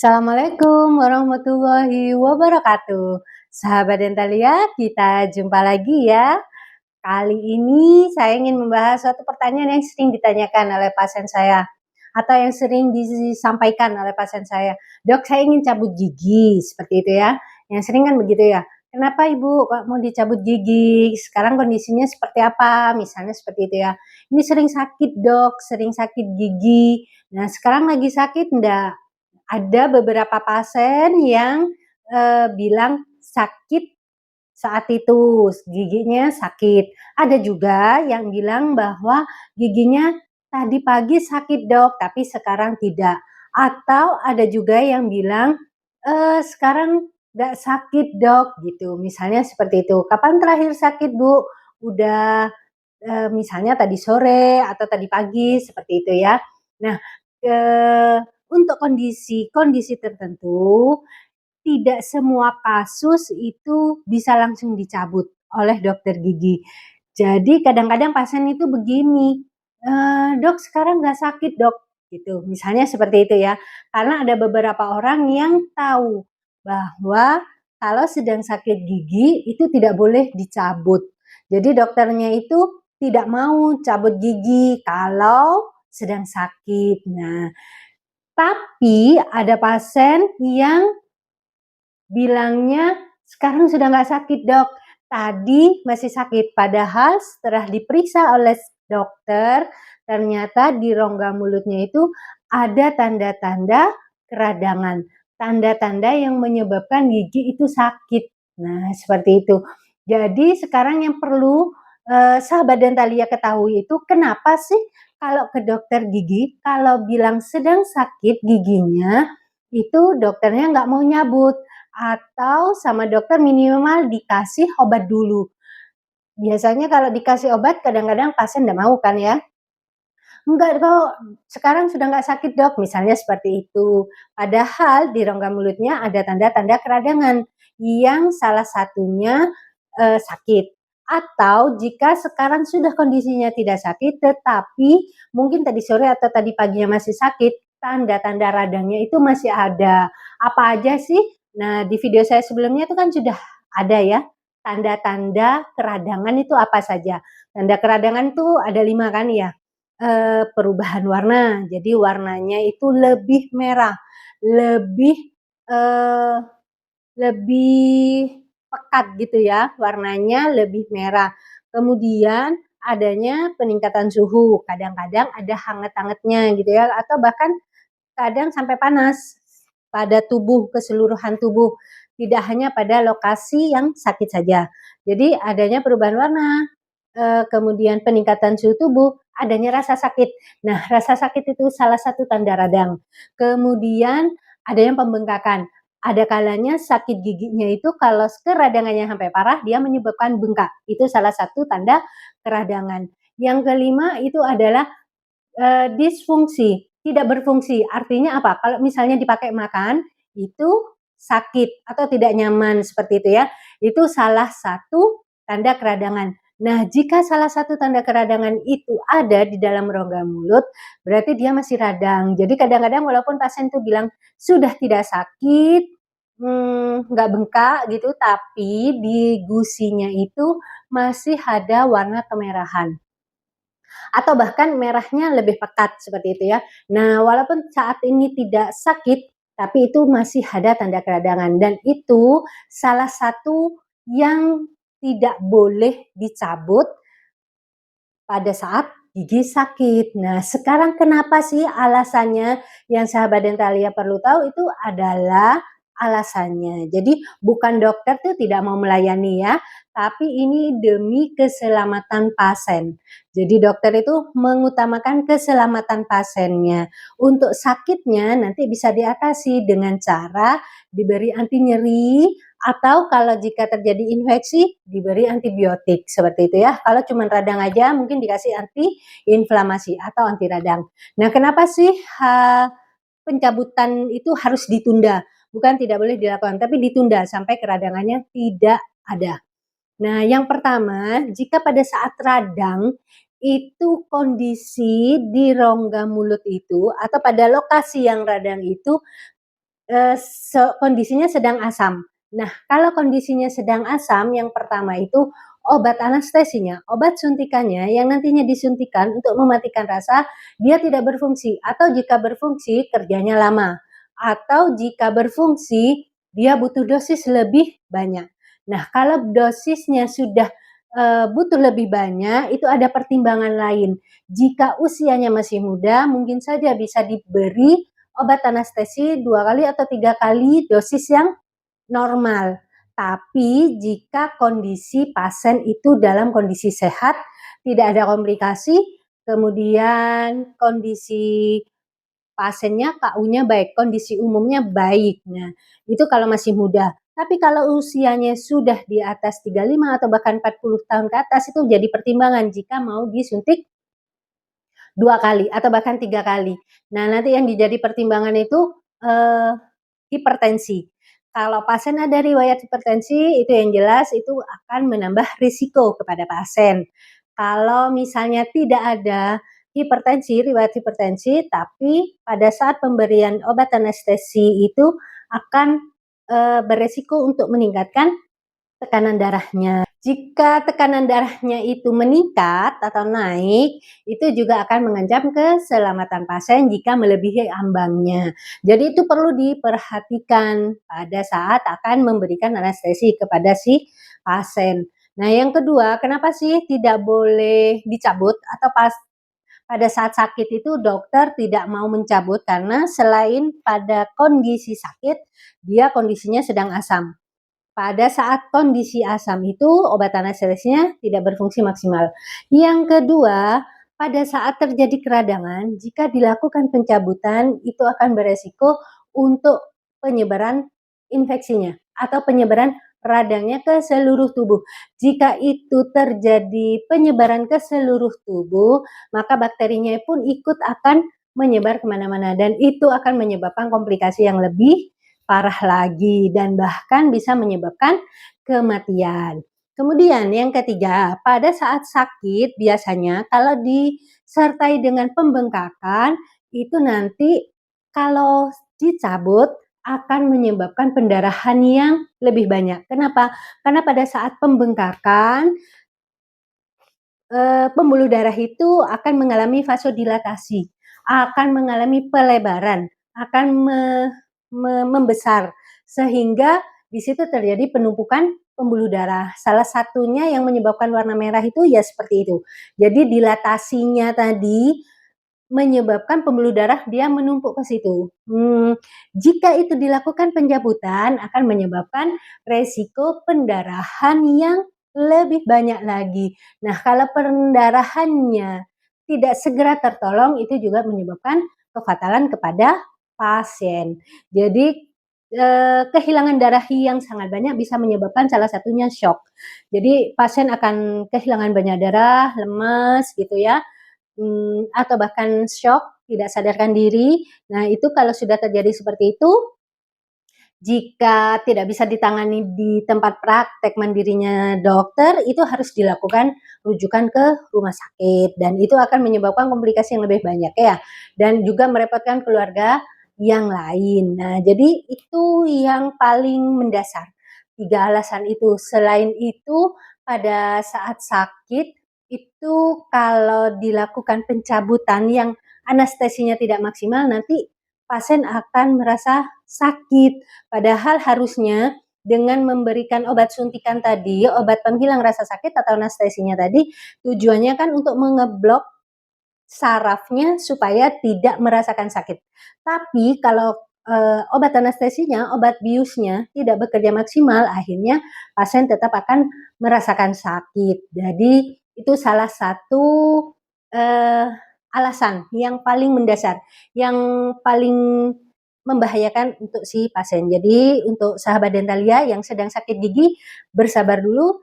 Assalamualaikum warahmatullahi wabarakatuh. Sahabat Dentalia, kita jumpa lagi ya. Kali ini saya ingin membahas suatu pertanyaan yang sering ditanyakan oleh pasien saya atau yang sering disampaikan oleh pasien saya. Dok, saya ingin cabut gigi, seperti itu ya. Yang sering kan begitu ya. Kenapa Ibu kok mau dicabut gigi? Sekarang kondisinya seperti apa? Misalnya seperti itu ya. Ini sering sakit dok, sering sakit gigi. Nah sekarang lagi sakit enggak? Ada beberapa pasien yang bilang sakit saat itu, giginya sakit. Ada juga yang bilang bahwa giginya tadi pagi sakit dok, tapi sekarang tidak. Atau ada juga yang bilang, sekarang nggak sakit dok, gitu. Misalnya seperti itu. Kapan terakhir sakit Bu? Udah, misalnya tadi sore atau tadi pagi, seperti itu ya. Nah, untuk kondisi-kondisi tertentu, tidak semua kasus itu bisa langsung dicabut oleh dokter gigi. Jadi kadang-kadang pasien itu begini, "Dok sekarang nggak sakit dok," gitu. Misalnya seperti itu ya. Karena ada beberapa orang yang tahu bahwa kalau sedang sakit gigi itu tidak boleh dicabut. Jadi dokternya itu tidak mau cabut gigi kalau sedang sakit. Nah, tapi ada pasien yang bilangnya, "Sekarang sudah nggak sakit dok, tadi masih sakit." Padahal setelah diperiksa oleh dokter, ternyata di rongga mulutnya itu ada tanda-tanda keradangan, tanda-tanda yang menyebabkan gigi itu sakit. Nah, seperti itu. Jadi sekarang yang perlu sahabat Dentalia ketahui itu, kenapa sih kalau ke dokter gigi, kalau bilang sedang sakit giginya, itu dokternya nggak mau nyabut atau sama dokter minimal dikasih obat dulu. Biasanya kalau dikasih obat kadang-kadang pasien nggak mau kan ya, "Enggak kok, sekarang sudah nggak sakit dok," misalnya seperti itu. Padahal di rongga mulutnya ada tanda-tanda keradangan yang salah satunya sakit. Atau jika sekarang sudah kondisinya tidak sakit tetapi mungkin tadi sore atau tadi paginya masih sakit, tanda-tanda radangnya itu masih ada. Apa aja sih? Nah, di video saya sebelumnya itu kan sudah ada ya, tanda-tanda keradangan itu apa saja. Tanda keradangan tuh ada 5 kan ya, perubahan warna, jadi warnanya itu lebih merah, lebih, eee, lebih pekat gitu ya, warnanya lebih merah. Kemudian adanya peningkatan suhu, kadang-kadang ada hangat-hangatnya gitu ya, atau bahkan kadang sampai panas pada tubuh, keseluruhan tubuh, tidak hanya pada lokasi yang sakit saja. Jadi adanya perubahan warna, kemudian peningkatan suhu tubuh, adanya rasa sakit. Nah, rasa sakit itu salah satu tanda radang. Kemudian adanya pembengkakan. Ada kalanya sakit giginya itu kalau keradangannya sampai parah, dia menyebabkan bengkak. Itu salah satu tanda keradangan. Yang kelima itu adalah disfungsi, tidak berfungsi. Artinya apa? Kalau misalnya dipakai makan, itu sakit atau tidak nyaman seperti itu ya. Itu salah satu tanda keradangan. Nah, jika salah satu tanda keradangan itu ada di dalam rongga mulut, berarti dia masih radang. Jadi kadang-kadang walaupun pasien itu bilang sudah tidak sakit, nggak bengkak gitu, tapi di gusinya itu masih ada warna kemerahan atau bahkan merahnya lebih pekat seperti itu ya. Nah, walaupun saat ini tidak sakit, tapi itu masih ada tanda keradangan dan itu salah satu yang tidak boleh dicabut pada saat gigi sakit. Nah, sekarang kenapa sih alasannya yang sahabat Dentalia perlu tahu itu adalah alasannya. Jadi bukan dokter tuh tidak mau melayani ya, tapi ini demi keselamatan pasien. Jadi dokter itu mengutamakan keselamatan pasiennya. Untuk sakitnya nanti bisa diatasi dengan cara diberi anti nyeri atau kalau jika terjadi infeksi diberi antibiotik seperti itu ya. Kalau cuma radang aja mungkin dikasih anti inflamasi atau anti radang. Nah, kenapa sih pencabutan itu harus ditunda? Bukan tidak boleh dilakukan, tapi ditunda sampai keradangannya tidak ada. Nah, yang pertama, jika pada saat radang itu kondisi di rongga mulut itu atau pada lokasi yang radang itu kondisinya sedang asam. Nah, kalau kondisinya sedang asam, yang pertama itu obat anestesinya, obat suntikannya yang nantinya disuntikan untuk mematikan rasa, dia tidak berfungsi, atau jika berfungsi kerjanya lama, atau jika berfungsi dia butuh dosis lebih banyak. Nah, kalau dosisnya sudah butuh lebih banyak, itu ada pertimbangan lain. Jika usianya masih muda, mungkin saja bisa diberi obat anestesi 2 kali atau 3 kali dosis yang normal. Tapi jika kondisi pasien itu dalam kondisi sehat, tidak ada komplikasi, kemudian kondisi pasiennya KU-nya baik, kondisi umumnya baik. Nah, itu kalau masih muda. Tapi kalau usianya sudah di atas 35 atau bahkan 40 tahun ke atas, itu jadi pertimbangan jika mau disuntik 2 kali atau bahkan 3 kali. Nah, nanti yang jadi pertimbangan itu hipertensi. Kalau pasien ada riwayat hipertensi, itu yang jelas itu akan menambah risiko kepada pasien. Kalau misalnya tidak ada hipertensi, riwayat hipertensi, tapi pada saat pemberian obat anestesi itu akan beresiko untuk meningkatkan tekanan darahnya. Jika tekanan darahnya itu meningkat atau naik, itu juga akan mengancam keselamatan pasien jika melebihi ambangnya. Jadi itu perlu diperhatikan pada saat akan memberikan anestesi kepada si pasien. Nah, yang kedua, kenapa sih tidak boleh dicabut atau pada saat sakit itu dokter tidak mau mencabut karena selain pada kondisi sakit, dia kondisinya sedang asam. Pada saat kondisi asam itu obat anestesinya tidak berfungsi maksimal. Yang kedua, pada saat terjadi keradangan, jika dilakukan pencabutan itu akan beresiko untuk penyebaran infeksinya atau penyebaran radangnya ke seluruh tubuh. Jika itu terjadi penyebaran ke seluruh tubuh, maka bakterinya pun ikut akan menyebar kemana-mana dan itu akan menyebabkan komplikasi yang lebih parah lagi dan bahkan bisa menyebabkan kematian. Kemudian yang ketiga, pada saat sakit biasanya kalau disertai dengan pembengkakan itu nanti kalau dicabut akan menyebabkan pendarahan yang lebih banyak. Kenapa? Karena pada saat pembengkakan pembuluh darah itu akan mengalami vasodilatasi, akan mengalami pelebaran, akan membesar sehingga di situ terjadi penumpukan pembuluh darah. Salah satunya yang menyebabkan warna merah itu ya seperti itu. Jadi dilatasinya tadi menyebabkan pembuluh darah dia menumpuk ke situ. Jika itu dilakukan pencabutan akan menyebabkan resiko pendarahan yang lebih banyak lagi. Nah, kalau pendarahannya tidak segera tertolong itu juga menyebabkan kefatalan kepada pasien. Jadi kehilangan darah yang sangat banyak bisa menyebabkan salah satunya shock. Jadi pasien akan kehilangan banyak darah, lemes gitu ya, atau bahkan shock, tidak sadarkan diri. Nah, itu kalau sudah terjadi seperti itu, jika tidak bisa ditangani di tempat praktek mandirinya dokter, itu harus dilakukan rujukan ke rumah sakit dan itu akan menyebabkan komplikasi yang lebih banyak ya, dan juga merepotkan keluarga yang lain. Nah, jadi itu yang paling mendasar, 3 alasan itu. Selain itu, pada saat sakit, itu kalau dilakukan pencabutan yang anestesinya tidak maksimal, nanti pasien akan merasa sakit. Padahal harusnya dengan memberikan obat suntikan tadi, obat penghilang rasa sakit atau anestesinya tadi, tujuannya kan untuk mengeblok sarafnya supaya tidak merasakan sakit. Tapi kalau obat anestesinya, obat biusnya tidak bekerja maksimal, akhirnya pasien tetap akan merasakan sakit. Jadi itu salah satu eh, alasan yang paling mendasar, yang paling membahayakan untuk si pasien. Jadi untuk sahabat Dentalia yang sedang sakit gigi, bersabar dulu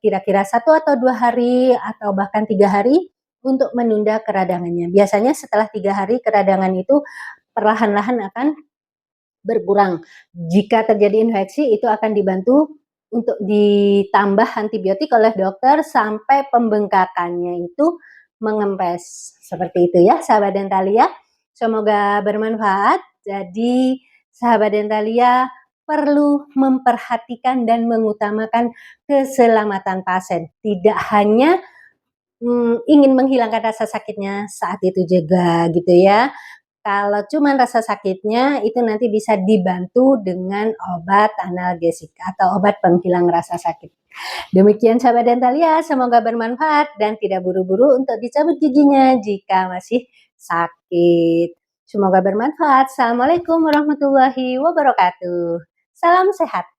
kira-kira 1 atau 2 hari atau bahkan 3 hari untuk menunda keradangannya. Biasanya setelah 3 hari keradangan itu perlahan-lahan akan berkurang. Jika terjadi infeksi itu akan dibantu untuk ditambah antibiotik oleh dokter sampai pembengkakannya itu mengempes. Seperti itu ya sahabat Dentalia. Semoga bermanfaat. Jadi sahabat Dentalia perlu memperhatikan dan mengutamakan keselamatan pasien. Tidak hanya ingin menghilangkan rasa sakitnya saat itu juga gitu ya. Kalau cuma rasa sakitnya itu nanti bisa dibantu dengan obat analgesik atau obat penghilang rasa sakit. Demikian sahabat Dentalia, semoga bermanfaat dan tidak buru-buru untuk dicabut giginya jika masih sakit. Semoga bermanfaat. Assalamualaikum warahmatullahi wabarakatuh. Salam sehat.